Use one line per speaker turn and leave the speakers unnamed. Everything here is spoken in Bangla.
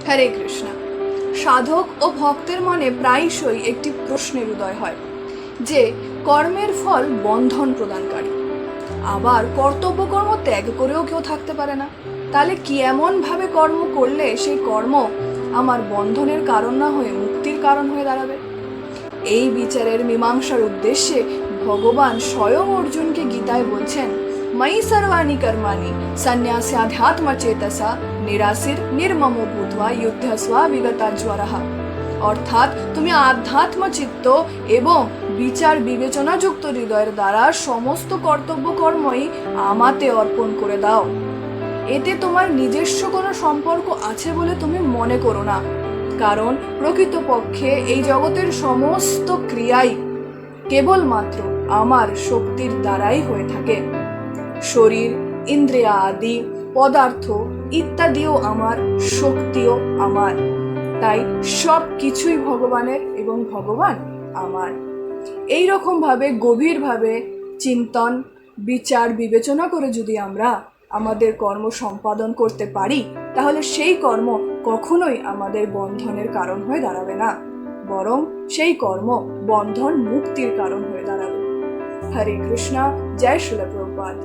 হরে কৃষ্ণ। সাধক ও ভক্তের মনে প্রায়শই একটি প্রশ্নের উদয় হয় যে কর্মের ফল বন্ধন প্রদানকারী, আবার কর্তব্য কর্ম ত্যাগ করেও কেউ থাকতে পারে না। তাহলে কি এমন ভাবে কর্ম করলে সেই কর্ম আমার বন্ধনের কারণ না হয়ে মুক্তির কারণ হয়ে দাঁড়াবে? এই বিচারের মীমাংসার উদ্দেশ্যে ভগবান স্বয়ং অর্জুনকে গীতায় বলছেন, ময়ি সর্বাণি কর্মাণি সন্ন্যাস্যাধ্যাত্ম চেতসা নিরাসির নির্মম ভূত্বা যুদ্ধস্বা বিগতাজ্বরঃ। অর্থাৎ তুমি আধ্যাত্ম চিত্ত এবং বিচার বিবেচনা যুক্ত হৃদয়ের দ্বারা সমস্ত কর্তব্য কর্মই আমাতে অর্পণ করে দাও। এতে তোমার নিজস্ব কোনো সম্পর্ক আছে বলে তুমি মনে করো না, কারণ প্রকৃতপক্ষে এই জগতের সমস্ত ক্রিয়াই কেবলমাত্র আমার শক্তির দ্বারাই হয়ে থাকে। শরীর, ইন্দ্রিয়া আদি পদার্থ ইত্যাদিও আমার, শক্তিও আমার। তাই সব কিছুই ভগবানের এবং ভগবান আমার। এই রকম ভাবে গভীরভাবে চিন্তন, বিচার বিবেচনা করে যদি আমরা আমাদের কর্ম সম্পাদন করতে পারি, তাহলে সেই কর্ম কখনোই আমাদের বন্ধনের কারণ হয়ে দাঁড়াবে না, বরং সেই কর্ম বন্ধন মুক্তির কারণ হয়ে দাঁড়াবে। হরে কৃষ্ণ। জয় শ্রীল প্রভুপাদ।